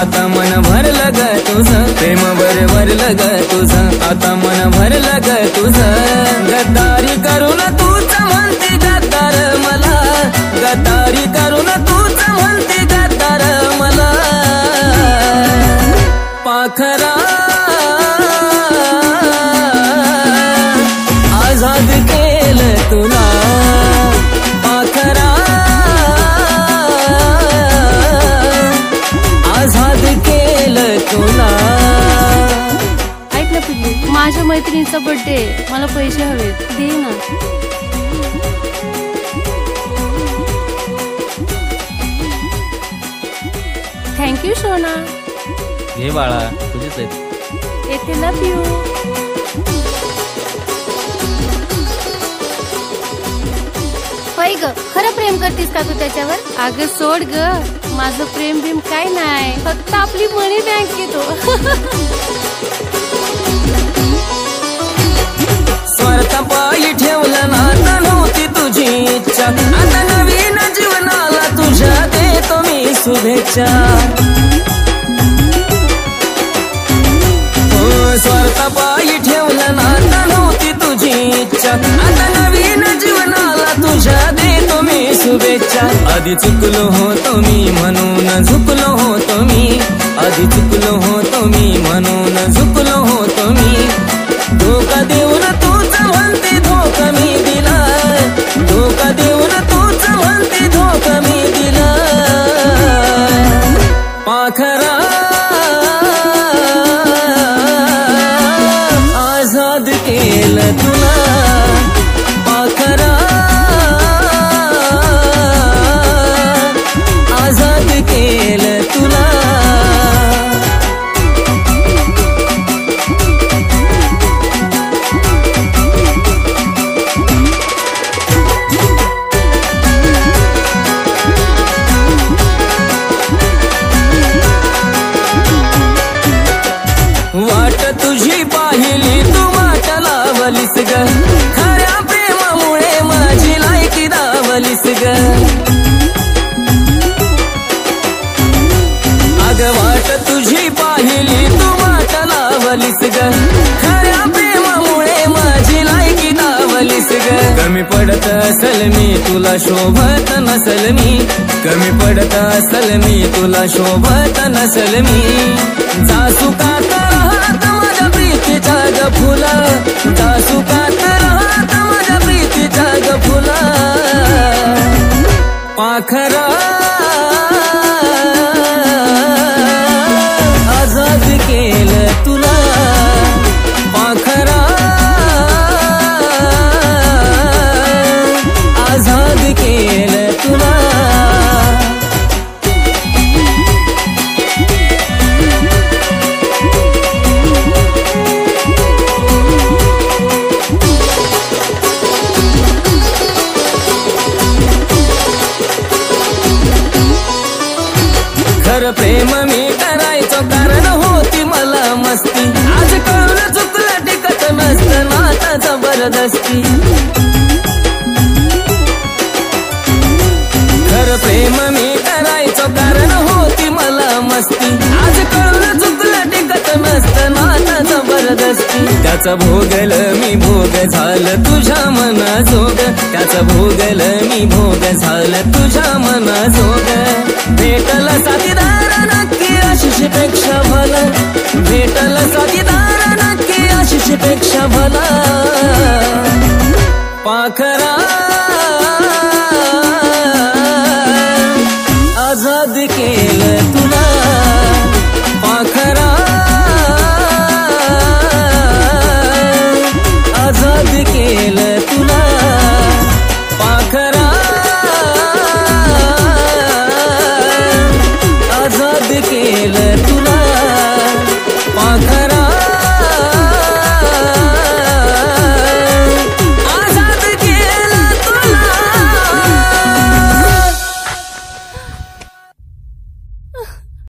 आता मन भरलं ग तुझं, प्रेम भरलं ग तुझं, आता मन भरलं ग तुझं। गद्दारी करून तूच म्हणते गद्दार मला, गद्दारी करून तूच म्हणते गद्दार मला। पाखरा आजाद केलं तुला, पाखरा आजाद केलं तुला। ऐक ना पिल्लू, माझ्या मैत्रिणीचा बर्थडे, मला पैसे हवेत, दे ना। थँक्यू सोना। घे बाळा, तुझेच आहेत। येते, लव यू। होय ग, खरं प्रेम करतीस का तू त्याच्यावर? अगं सोड ग, माझं प्रेम बिम काय नाही, फक्त आपली मनी बँक येतो। स्वार्थापायी ठेवलं नाता नव्हती तुझी इच्छा, आता नवीन जीवनाला तुझ्या देतो मी शुभेच्छा। स्वार्थापायी ठेवलं नाता नव्हती तुझी इच्छा, आता नवीन जीवनाला तुझ्या देतो मी शुभेच्छा। आधी चुकलो होतो मी म्हणून झुकलो होतो मी, आधी चुकलो होतो मी म्हणून झुकलो होतो मी। धोका देऊन तूच म्हणते धोका मी दिला, धोका देऊन तूच म्हणते धोका मी दिला। पाखरा आजाद केलं तुला, पाखरा आजाद केलं तुला। वाट तुझी पाहिली तू वाट लावलीस ग, खऱ्या प्रेमामुळे माझी लायकी दावलीस ग। अग वाट तुझी पाहिली तू वाट लावलीस ग, खऱ्या प्रेमामुळे माझी लायकी दावलीस ग। कमी पडत असल मी तुला शोभत नसल मी, कमी पडत असल मी तुला शोभत नसल मी। जासुकात राहत माझ्या प्रीतीच्या ग फुला, जासुकात राहत माझ्या प्रीतीच्या ग फुला। पाखरा आजाद केलं तुला, पाखरा आजाद केलं तुला। खरं प्रेम मी करायचो कारण होती मला मस्ती, आज कळून चुकलं टिकत नसतं नाता जबरदस्ती। खरं प्रेम मी करायचो कारण होती मला मस्ती, आज कळून चुकलं टिकत नसतं नाता जबरदस्ती। त्याचं भोगलं मी भोग झालं तुझ्या मनाजोग, त्याचं भोगलं मी भोग झालं तुझ्या मनाजोग। भेटल साथीदार नक्की आशिषपेक्षा भला, भेटल साथीदार नक्की आशिषपेक्षा भला। पाखरा आजाद केलं तुला, पाखरा आजाद केलं तुला, पाखरा आजाद केलं